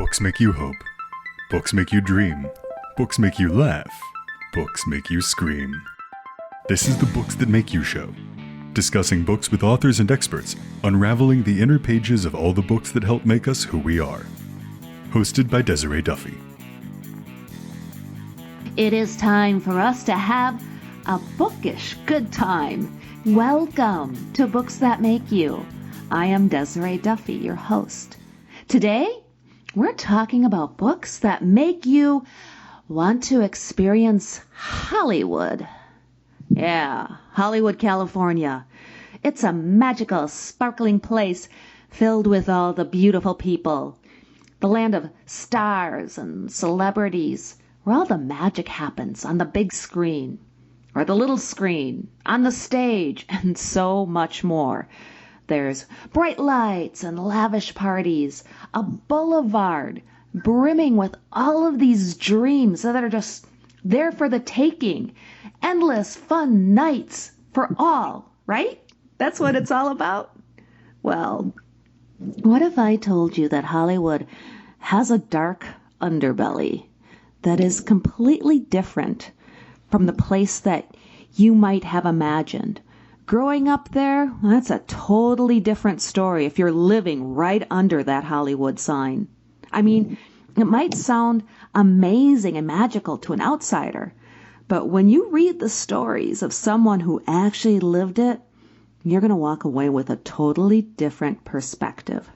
Books make you hope. Books make you dream. Books make you laugh. Books make you scream. This is the Books That Make You show. Discussing books with authors and experts, unraveling the inner pages of all the books that help make us who we are. Hosted by Desiree Duffy. It is time for us to have a bookish good time. Welcome to Books That Make You. I am Desiree Duffy, your host. Today, we're talking about books that make you want to experience Hollywood. Yeah, Hollywood, California. It's a magical, sparkling place filled with all the beautiful people. The land of stars and celebrities, where all the magic happens on the big screen, or the little screen, on the stage, and so much more. There's bright lights and lavish parties, a boulevard brimming with all of these dreams that are just there for the taking. Endless fun nights for all, right? That's what it's all about. Well, what if I told you that Hollywood has a dark underbelly that is completely different from the place that you might have imagined? Growing up there, that's a totally different story if you're living right under that Hollywood sign. I mean, it might sound amazing and magical to an outsider, but when you read the stories of someone who actually lived it, you're going to walk away with a totally different perspective.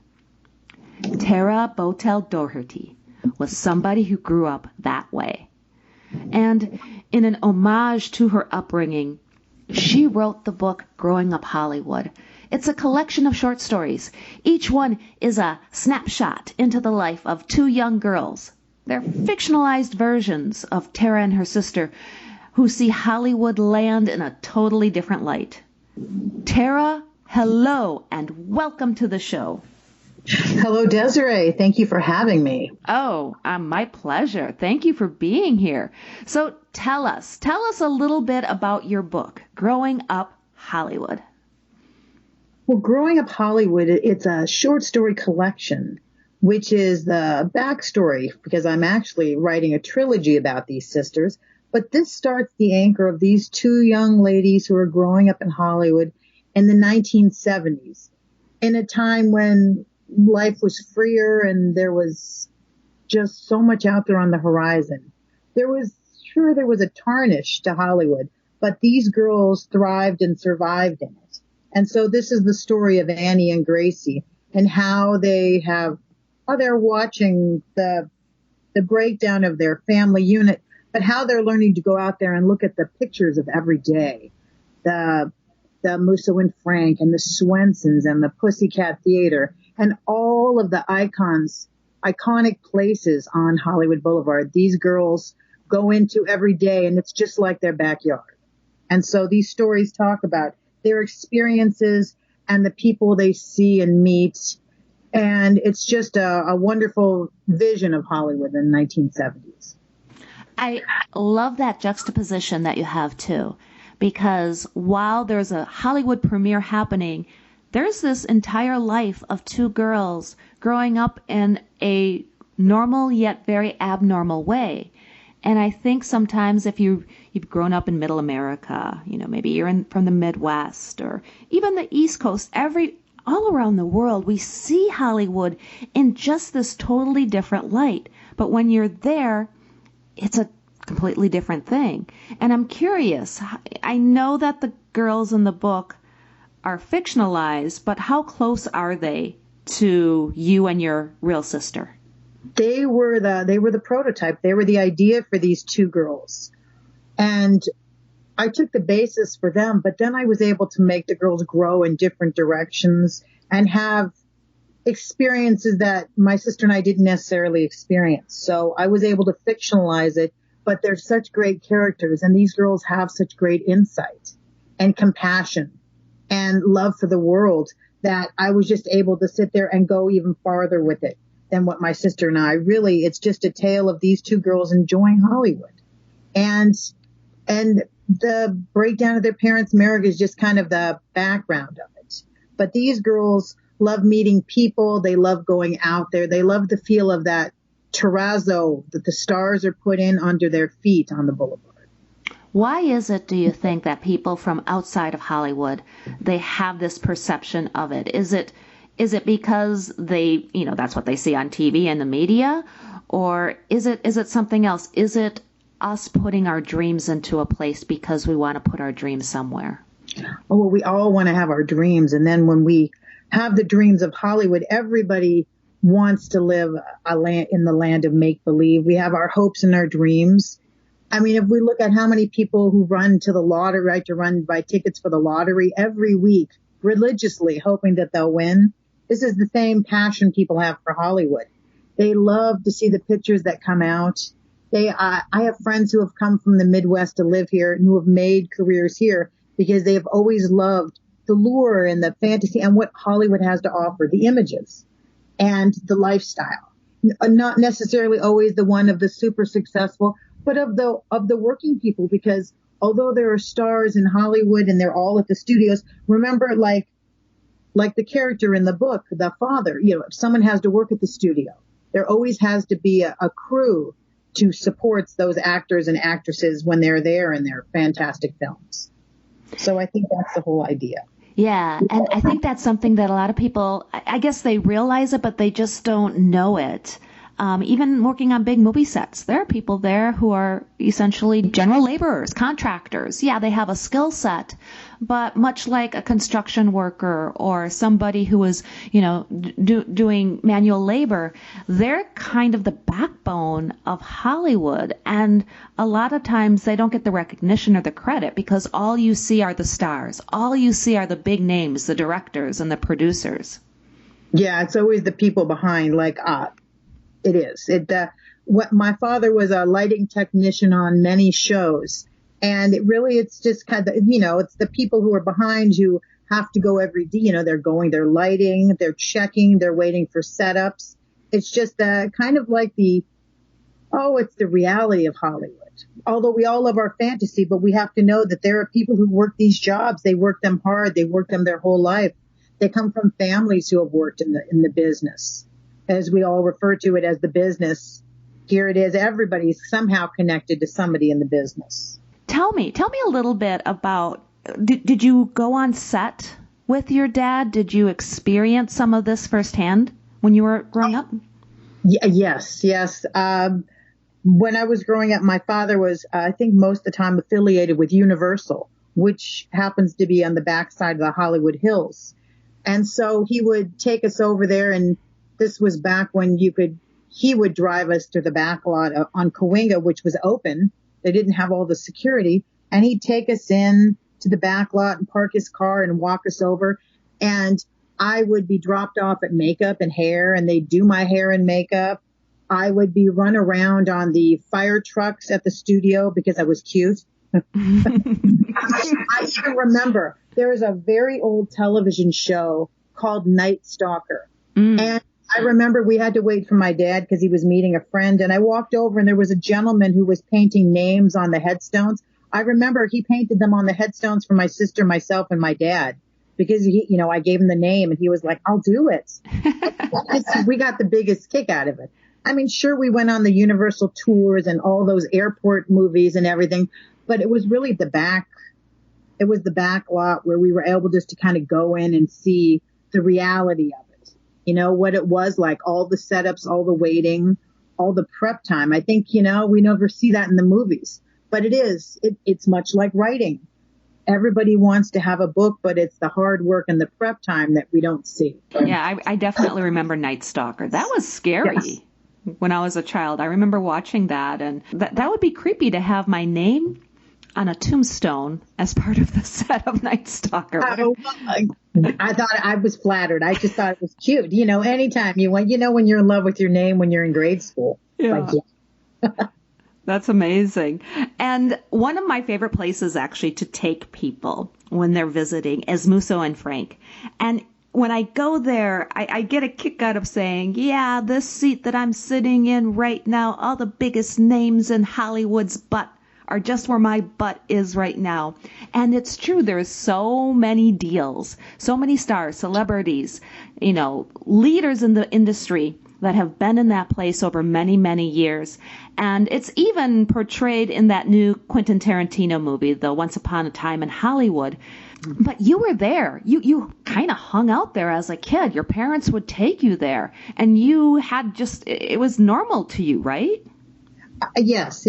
Tara Botel Doherty was somebody who grew up that way. And in an homage to her upbringing, she wrote the book Growing Up Hollywood. It's a collection of short stories. Each one is a snapshot into the life of two young girls. They're fictionalized versions of Tara and her sister who see Hollywood land in a totally different light. Tara, hello and welcome to the show. Hello, Desiree. Thank you for having me. Oh, my pleasure. Thank you for being here. So tell us a little bit about your book, Growing Up Hollywood. Well, Growing Up Hollywood, it's a short story collection, which is the backstory, because I'm actually writing a trilogy about these sisters. But this starts the anchor of these two young ladies who are growing up in Hollywood in the 1970s, in a time when life was freer and there was just so much out there on the horizon. There was a tarnish to Hollywood, but these girls thrived and survived in it. And so this is the story of Annie and Gracie and how they're watching the breakdown of their family unit, but how they're learning to go out there and look at the pictures of every day. The Musso and Frank and the Swensons and the Pussycat Theater and all of the iconic places on Hollywood Boulevard. These girls go into every day and it's just like their backyard. And so these stories talk about their experiences and the people they see and meet. And it's just a wonderful vision of Hollywood in the 1970s. I love that juxtaposition that you have too, because while there's a Hollywood premiere happening, there's this entire life of two girls growing up in a normal yet very abnormal way. And I think sometimes if you've grown up in middle America, maybe you're from the Midwest or even the East Coast, all around the world, we see Hollywood in just this totally different light. But when you're there, it's a completely different thing. And I'm curious, I know that the girls in the book are fictionalized, but how close are they to you and your real sister? They were the prototype. They were the idea for these two girls. And I took the basis for them, but then I was able to make the girls grow in different directions and have experiences that my sister and I didn't necessarily experience. So I was able to fictionalize it, but they're such great characters and these girls have such great insight and compassion and love for the world that I was just able to sit there and go even farther with it than what my sister and I really, it's just a tale of these two girls enjoying Hollywood. And the breakdown of their parents' marriage is just kind of the background of it. But these girls love meeting people. They love going out there. They love the feel of that terrazzo that the stars are put in under their feet on the boulevard. Why is it, do you think, that people from outside of Hollywood, they have this perception of it? Is it because they, that's what they see on TV and the media? Or is it something else? Is it us putting our dreams into a place because we want to put our dreams somewhere? Oh, well, we all want to have our dreams. And then when we have the dreams of Hollywood, everybody wants to live in the land of make-believe. We have our hopes and our dreams. I mean, if we look at how many people who run to the lottery, right, to run buy tickets for the lottery every week, religiously hoping that they'll win, this is the same passion people have for Hollywood. They love to see the pictures that come out. I have friends who have come from the Midwest to live here and who have made careers here because they have always loved the lure and the fantasy and what Hollywood has to offer, the images and the lifestyle. Not necessarily always the one of the super successful, but of the working people, because although there are stars in Hollywood and they're all at the studios, remember, like the character in the book, the father, if someone has to work at the studio, there always has to be a crew to support those actors and actresses when they're there in their fantastic films. So I think that's the whole idea. Yeah, and I think that's something that a lot of people, I guess they realize it, but they just don't know it. Even working on big movie sets, there are people there who are essentially general laborers, contractors. Yeah, they have a skill set, but much like a construction worker or somebody who is, doing manual labor, they're kind of the backbone of Hollywood. And a lot of times they don't get the recognition or the credit because all you see are the stars. All you see are the big names, the directors and the producers. Yeah, it's always the people behind, it is. My father was a lighting technician on many shows, and it's just kind of, it's the people who are behind who have to go every day. They're lighting, they're checking, they're waiting for setups. It's just kind of like it's the reality of Hollywood. Although we all love our fantasy, but we have to know that there are people who work these jobs. They work them hard. They work them their whole life. They come from families who have worked in the business. As we all refer to it as the business, here it is. Everybody's somehow connected to somebody in the business. Tell me a little bit about, did you go on set with your dad? Did you experience some of this firsthand when you were growing up? Yes. When I was growing up, my father was, I think most of the time, affiliated with Universal, which happens to be on the backside of the Hollywood Hills. And so he would take us over there, and this was back when he would drive us to the back lot on Cahuenga, which was open. They didn't have all the security. And he'd take us in to the back lot and park his car and walk us over. And I would be dropped off at makeup and hair, and they'd do my hair and makeup. I would be run around on the fire trucks at the studio because I was cute. I even remember there is a very old television show called Night Stalker. And I remember we had to wait for my dad because he was meeting a friend, and I walked over and there was a gentleman who was painting names on the headstones. I remember he painted them on the headstones for my sister, myself, and my dad because I gave him the name and he was like, I'll do it. We got the biggest kick out of it. I mean, sure, we went on the Universal tours and all those airport movies and everything, but it was really the back lot where we were able just to kind of go in and see the reality of it. What it was like, all the setups, all the waiting, all the prep time. I think, we never see that in the movies, but it's much like writing. Everybody wants to have a book, but it's the hard work and the prep time that we don't see. Yeah, I definitely remember Night Stalker. That was scary. Yes. When I was a child, I remember watching that, and that would be creepy to have my name on a tombstone as part of the set of Night Stalker. I thought I was flattered. I just thought it was cute. Anytime you went, when you're in love with your name when you're in grade school. Yeah. That's amazing. And one of my favorite places actually to take people when they're visiting is Musso and Frank. And when I go there, I get a kick out of saying, yeah, this seat that I'm sitting in right now, all the biggest names in Hollywood's butt are just where my butt is right now. And it's true. There's so many deals, so many stars, celebrities, leaders in the industry that have been in that place over many, many years. And it's even portrayed in that new Quentin Tarantino movie, the Once Upon a Time in Hollywood. But you were there. You kind of hung out there as a kid. Your parents would take you there. And you had it was normal to you, right? Yes.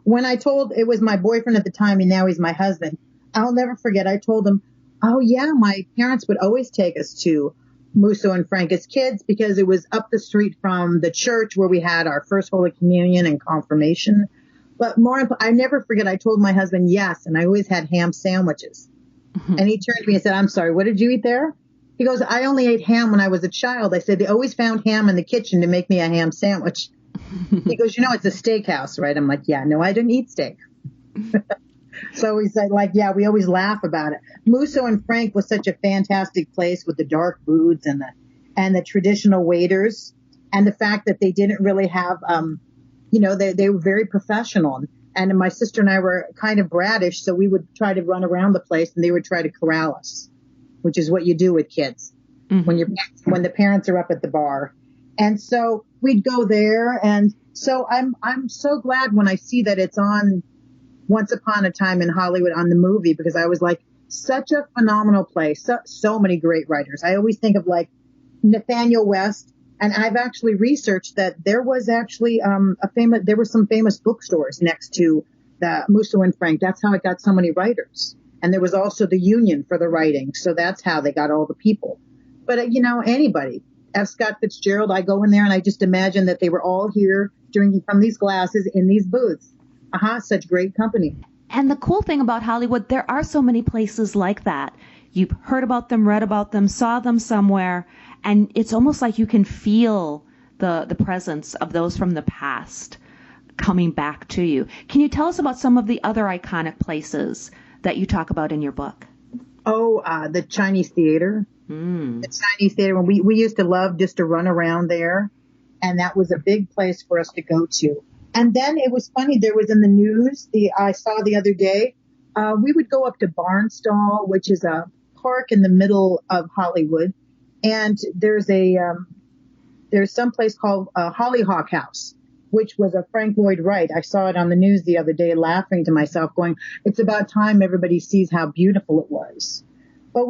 When I told, it was my boyfriend at the time and now he's my husband, I'll never forget. I told him, oh yeah, my parents would always take us to Musso and Frank as kids because it was up the street from the church where we had our first Holy Communion and confirmation. But I never forget, I told my husband yes, and I always had ham sandwiches. Mm-hmm. And he turned to me and said, I'm sorry, what did you eat there? He goes, I only ate ham when I was a child. I said, they always found ham in the kitchen to make me a ham sandwich. He goes, it's a steakhouse, right? I'm like, yeah, no, I didn't eat steak. So he said, we always laugh about it. Musso and Frank was such a fantastic place with the dark booths and the traditional waiters, and the fact that they didn't really have, they were very professional. And my sister and I were kind of brattish, so we would try to run around the place, and they would try to corral us, which is what you do with kids when the parents are up at the bar. And so we'd go there, and so I'm so glad when I see that it's on Once Upon a Time in Hollywood on the movie, because I was like, such a phenomenal place. So many great writers. I always think of Nathaniel West, and I've actually researched that there was actually there were some famous bookstores next to the Musso and Frank. That's how it got so many writers. And there was also the Union for the writing, so that's how they got all the people. But anybody. F. Scott Fitzgerald, I go in there and I just imagine that they were all here drinking from these glasses in these booths. Such great company. And the cool thing about Hollywood, there are so many places like that. You've heard about them, read about them, saw them somewhere, and it's almost like you can feel the presence of those from the past coming back to you. Can you tell us about some of the other iconic places that you talk about in your book? The Chinese Theater. The Chinese Theater. When we used to love just to run around there, and that was a big place for us to go to. And then it was funny, there was in the news, I saw the other day, we would go up to Barnstall, which is a park in the middle of Hollywood. And there's some place called Hollyhock House, which was a Frank Lloyd Wright. I saw it on the news the other day, laughing to myself, going, it's about time everybody sees how beautiful it was. But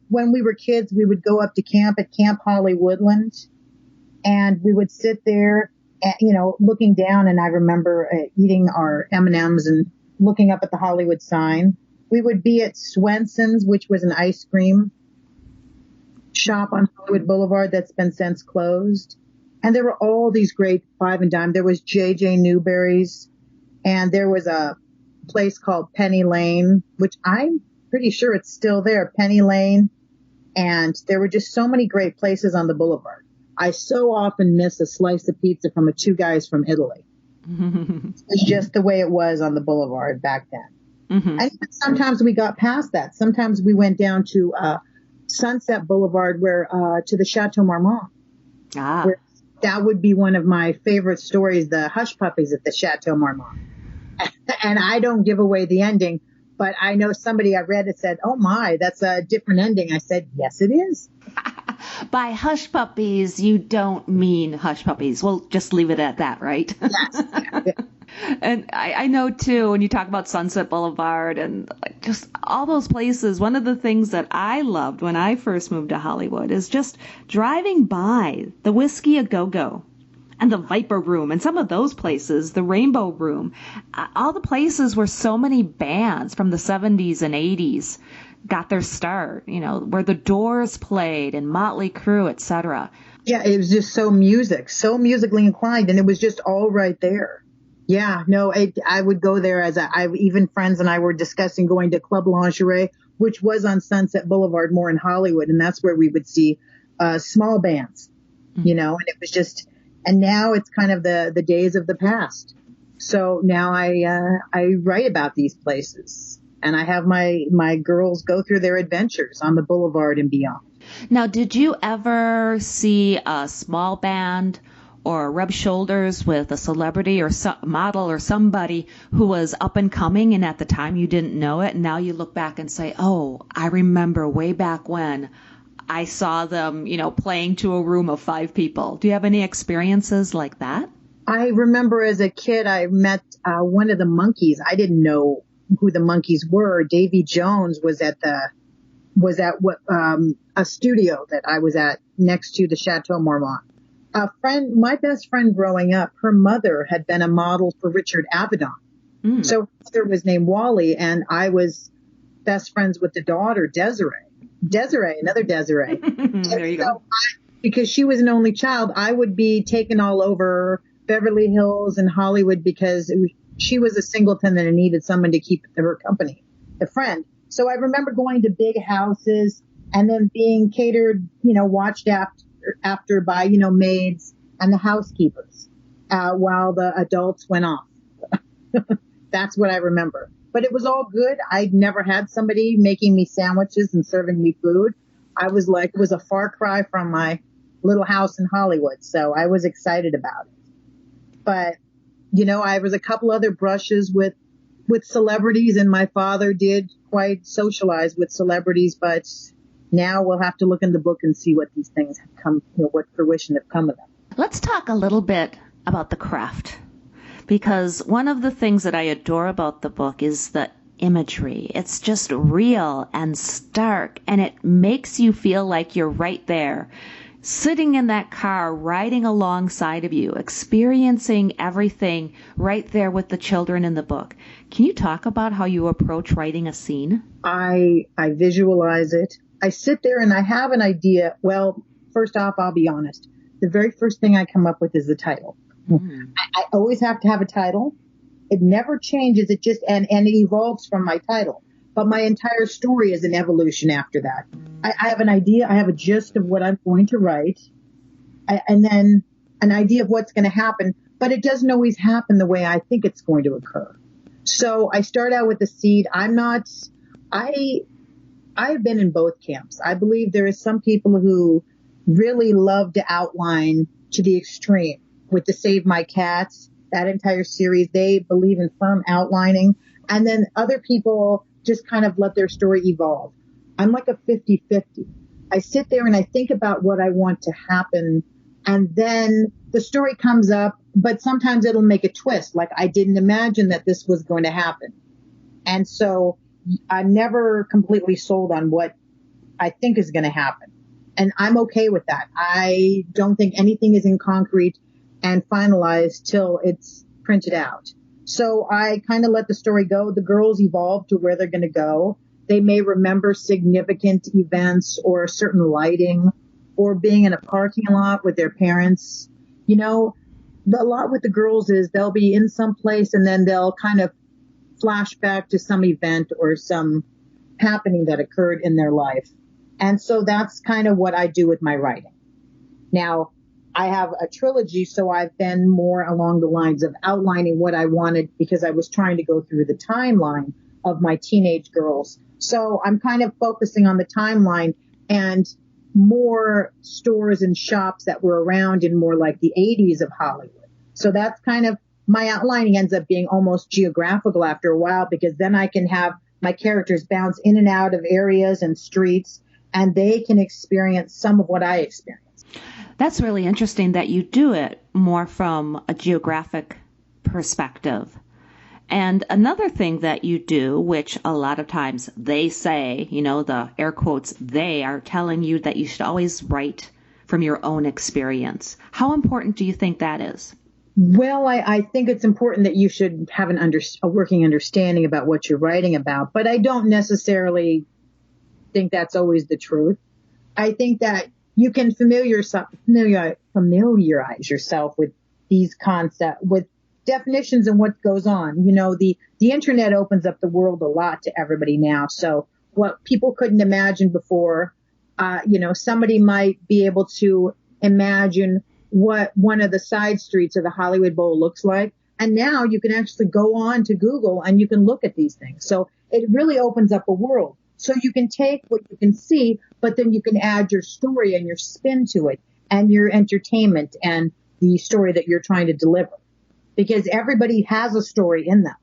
when we were kids, we would go up to camp at Camp Hollywoodland, and we would sit there, looking down, and I remember eating our M&Ms and looking up at the Hollywood sign. We would be at Swenson's, which was an ice cream shop on Hollywood Boulevard that's been since closed. And there were all these great five and dime. There was J.J. Newberry's, and there was a place called Penny Lane, which I'm pretty sure it's still there, Penny Lane. And there were just so many great places on the boulevard. I so often miss a slice of pizza from two guys from Italy. It's just the way it was on the boulevard back then. Mm-hmm. And sometimes we got past that. Sometimes we went down to Sunset Boulevard, to the Chateau Marmont. Where that would be one of my favorite stories, the Hush Puppies at the Chateau Marmont. And I don't give away the ending, but I know somebody I read it said, oh my, that's a different ending. I said, yes, it is. By Hush Puppies, you don't mean Hush Puppies. We'll just leave it at that, right? Yes. Yeah. And I know, too, when you talk about Sunset Boulevard and just all those places, one of the things that I loved when I first moved to Hollywood is just driving by the Whiskey A Go-Go and the Viper Room and some of those places, the Rainbow Room, all the places where so many bands from the 70s and 80s got their start, where the Doors played and Motley Crue, etc. Yeah, it was just so musically inclined, and it was just all right there. Yeah, no, I would go there even friends and I were discussing going to Club Lingerie, which was on Sunset Boulevard more in Hollywood. And that's where we would see small bands, and it was just, and now it's kind of the days of the past. So now I write about these places, and I have my girls go through their adventures on the boulevard and beyond. Now, did you ever see a small band or rub shoulders with a celebrity or model or somebody who was up and coming, and at the time you didn't know it, and now you look back and say, oh, I remember way back when I saw them, playing to a room of 5 people. Do you have any experiences like that? I remember as a kid, I met one of the monkeys. I didn't know who the monkeys were. Davy Jones was at a studio that I was at next to the Chateau Marmont. My best friend growing up, her mother had been a model for Richard Avedon. Mm. So her mother was named Wally, and I was best friends with the daughter, Desiree, another Desiree. There you go. Because she was an only child, I would be taken all over Beverly Hills and Hollywood because she was a singleton and needed someone to keep her company, the friend. So I remember going to big houses and then being catered, watched after by, maids and the housekeepers, while the adults went off. That's what I remember. But it was all good. I'd never had somebody making me sandwiches and serving me food. I was like, it was a far cry from my little house in Hollywood. So I was excited about it. But, I was a couple other brushes with celebrities, and my father did quite socialize with celebrities. But now we'll have to look in the book and see what these things have come, what fruition have come of them. Let's talk a little bit about the craft, because one of the things that I adore about the book is the imagery. It's just real and stark, and it makes you feel like you're right there, sitting in that car, riding alongside of you, experiencing everything right there with the children in the book. Can you talk about how you approach writing a scene? I visualize it. I sit there and I have an idea. Well, first off, I'll be honest. The very first thing I come up with is the title. Mm. I always have to have a title. It never changes. It just, and it evolves from my title. But my entire story is an evolution after that. I have an idea. I have a gist of what I'm going to write. And then an idea of what's going to happen. But it doesn't always happen the way I think it's going to occur. So I start out with the seed. I've been in both camps. I believe there is some people who really love to outline to the extreme. With the Save My Cats, that entire series, they believe in firm outlining. And then other people just kind of let their story evolve. I'm like a 50-50. I sit there and I think about what I want to happen, and then the story comes up, but sometimes it'll make a twist. Like, I didn't imagine that this was going to happen. And so I'm never completely sold on what I think is going to happen. And I'm okay with that. I don't think anything is in concrete and finalized till it's printed out. So I kind of let the story go. The girls evolve to where they're going to go. They may remember significant events or certain lighting or being in a parking lot with their parents. A lot with the girls is they'll be in some place and then they'll kind of flash back to some event or some happening that occurred in their life. And so that's kind of what I do with my writing. Now, I have a trilogy, so I've been more along the lines of outlining what I wanted because I was trying to go through the timeline of my teenage girls. So I'm kind of focusing on the timeline and more stores and shops that were around in more like the 80s of Hollywood. So that's kind of, my outlining ends up being almost geographical after a while, because then I can have my characters bounce in and out of areas and streets, and they can experience some of what I experienced. That's really interesting that you do it more from a geographic perspective. And another thing that you do, which a lot of times they say, the air quotes, they are telling you that you should always write from your own experience. How important do you think that is? Well, I think it's important that you should have a working understanding about what you're writing about, but I don't necessarily think that's always the truth. I think that you can familiarize yourself with these concepts, with definitions and what goes on. The internet opens up the world a lot to everybody now. So what people couldn't imagine before, somebody might be able to imagine what one of the side streets of the Hollywood Bowl looks like. And now you can actually go on to Google and you can look at these things. So it really opens up a world. So you can take what you can see, but then you can add your story and your spin to it and your entertainment and the story that you're trying to deliver. Because everybody has a story in them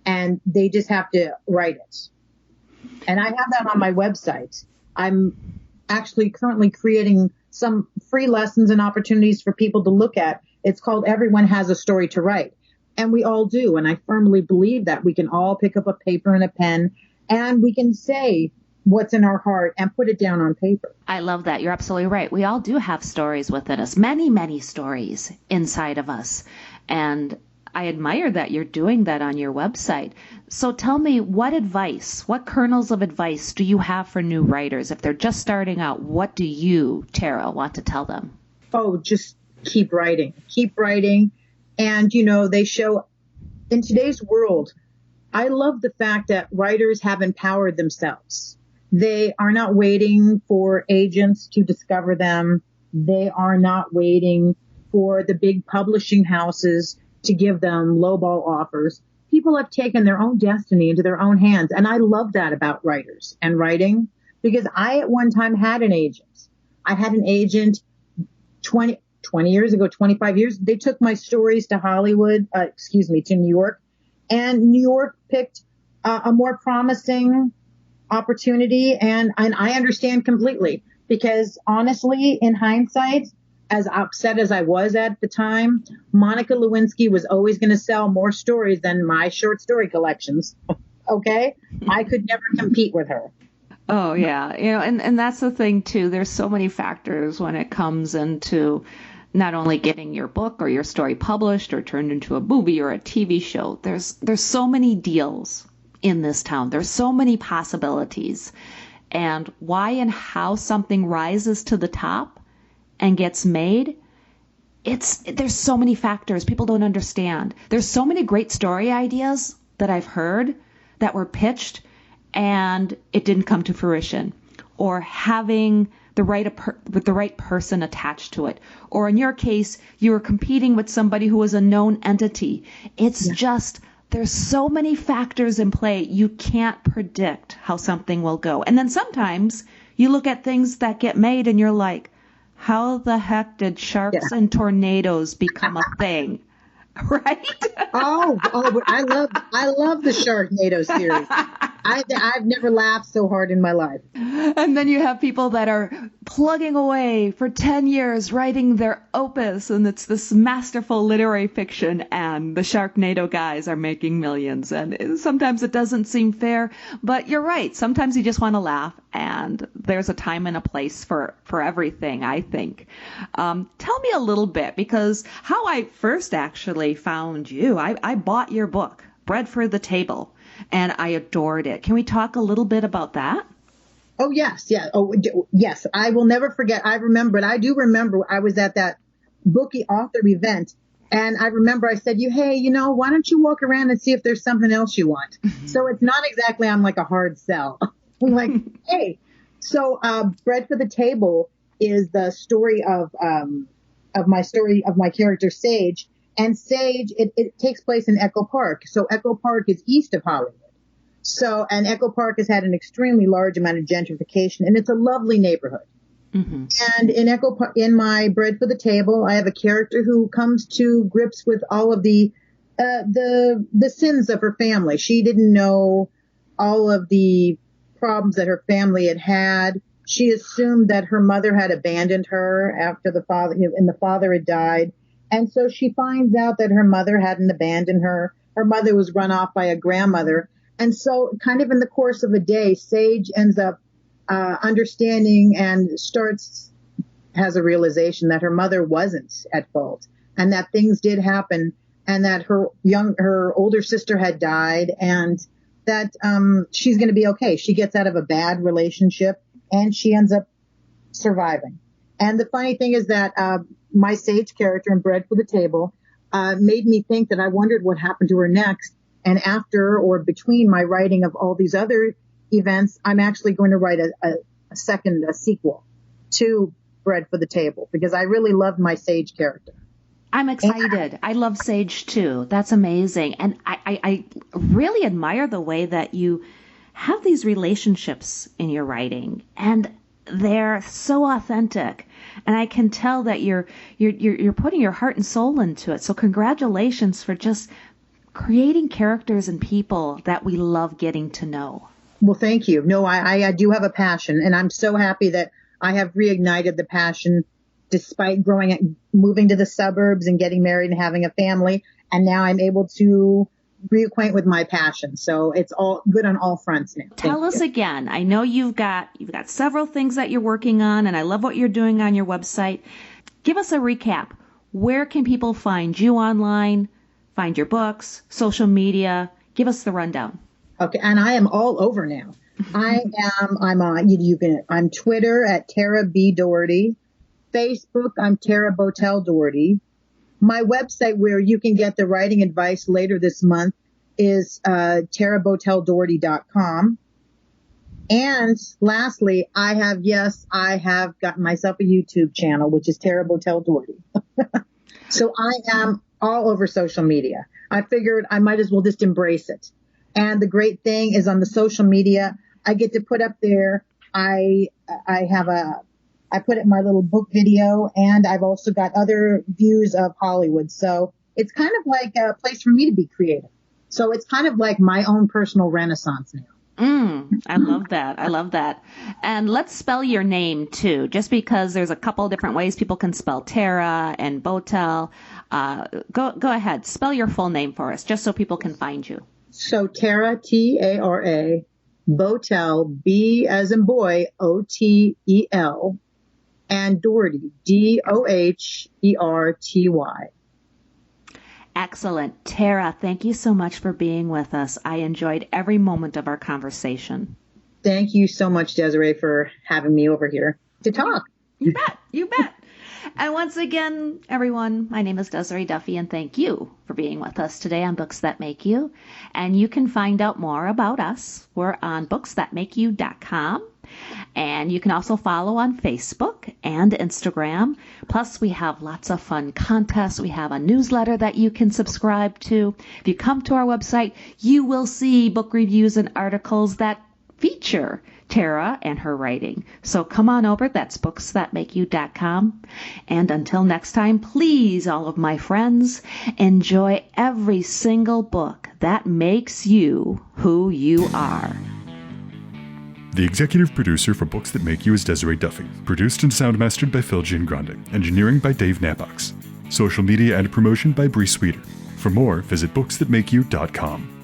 and they just have to write it. And I have that on my website. I'm actually currently creating some free lessons and opportunities for people to look at. It's called Everyone Has a Story to Write. And we all do. And I firmly believe that we can all pick up a paper and a pen and we can say what's in our heart and put it down on paper. I love that. You're absolutely right. We all do have stories within us, many, many stories inside of us. And I admire that you're doing that on your website. So tell me, what kernels of advice do you have for new writers? If they're just starting out, what do you, Tara, want to tell them? Oh, just keep writing. Keep writing. And, they show in today's world, I love the fact that writers have empowered themselves. They are not waiting for agents to discover them. They are not waiting for the big publishing houses to give them lowball offers. People have taken their own destiny into their own hands. And I love that about writers and writing, because I at one time had an agent. I had an agent 20 years ago, 25 years. They took my stories to to New York. And New York picked a more promising opportunity. And I understand completely, because honestly, in hindsight, as upset as I was at the time, Monica Lewinsky was always going to sell more stories than my short story collections. Okay? I could never compete with her. Oh, yeah. And that's the thing, too. There's so many factors when it comes into not only getting your book or your story published or turned into a movie or a TV show. There's so many deals in this town. There's so many possibilities. And why and how something rises to the top and gets made, there's so many factors people don't understand. There's so many great story ideas that I've heard that were pitched and it didn't come to fruition, or having the right person attached to it, or in your case, you were competing with somebody who was a known entity. It's just, there's so many factors in play. You can't predict how something will go. And then sometimes you look at things that get made and you're like, how the heck did sharks and tornadoes become a thing? Right? Oh, I love the Sharknado series. I've never laughed so hard in my life. And then you have people that are plugging away for 10 years writing their opus, and it's this masterful literary fiction, and the Sharknado guys are making millions. And sometimes it doesn't seem fair, but you're right. Sometimes you just want to laugh, and there's a time and a place for everything, I think. Tell me a little bit, because how I first actually found you, I bought your book, Bread for the Table, and I adored it. Can we talk a little bit about that? Oh, yes. Yeah. Oh, yes. I will never forget. I do remember I was at that bookie author event, and I remember I said, hey, why don't you walk around and see if there's something else you want? So it's not exactly I'm like a hard sell. I'm like, hey. So Bread for the Table is the story of my character Sage. And Sage, it takes place in Echo Park. So Echo Park is east of Hollywood. And Echo Park has had an extremely large amount of gentrification, and it's a lovely neighborhood. Mm-hmm. And in my Bread for the Table, I have a character who comes to grips with all of the sins of her family. She didn't know all of the problems that her family had. She assumed that her mother had abandoned her after the father had died. And so she finds out that her mother hadn't abandoned her. Her mother was run off by a grandmother. And so kind of in the course of a day, Sage ends up understanding and has a realization that her mother wasn't at fault, and that things did happen, and that her older sister had died, and that she's going to be okay. She gets out of a bad relationship and she ends up surviving. And the funny thing is that my Sage character in Bread for the Table made me think that I wondered what happened to her next. And after or between my writing of all these other events, I'm actually going to write a sequel to Bread for the Table, because I really loved my Sage character. I'm excited. I love Sage too. That's amazing. And I really admire the way that you have these relationships in your writing, and they're so authentic. And I can tell that you're putting your heart and soul into it. So congratulations for just creating characters and people that we love getting to know. Well, thank you. No, I do have a passion, and I'm so happy that I have reignited the passion despite moving to the suburbs and getting married and having a family. And now I'm able to reacquaint with my passion. So it's all good on all fronts now. Tell us again. I know you've got several things that you're working on, and I love what you're doing on your website. Give us a recap. Where can people find you online, find your books, social media? Give us the rundown. Okay, and I am all over now. I'm Twitter at Tara B. Doherty. Facebook, I'm Tara Botel Doherty. My website where you can get the writing advice later this month is taraboteldoherty.com. And lastly, I have gotten myself a YouTube channel, which is Tara Botel Doherty. So I am all over social media. I figured I might as well just embrace it. And the great thing is on the social media, I get to put up there. I put it in my little book video, and I've also got other views of Hollywood. So it's kind of like a place for me to be creative. So it's kind of like my own personal renaissance now. I love that. I love that. And let's spell your name too, just because there's a couple different ways people can spell Tara and Botel. Go ahead. Spell your full name for us, just so people can find you. So Tara, Tara, Botel, B as in boy, Otel, and Doherty, Doherty. Excellent. Tara, thank you so much for being with us. I enjoyed every moment of our conversation. Thank you so much, Desiree, for having me over here to talk. You bet. You bet. And once again, everyone, my name is Desiree Duffy, and thank you for being with us today on Books That Make You. And you can find out more about us. We're on booksthatmakeyou.com. And you can also follow on Facebook and Instagram. Plus, we have lots of fun contests. We have a newsletter that you can subscribe to. If you come to our website, you will see book reviews and articles that feature Tara and her writing. So come on over. That's booksthatmakeyou.com. And until next time, please, all of my friends, enjoy every single book that makes you who you are. The executive producer for Books That Make You is Desiree Duffy. Produced and sound mastered by Phil Giangrande. Engineering by Dave Nabox. Social media and promotion by Bree Sweeter. For more, visit booksthatmakeyou.com.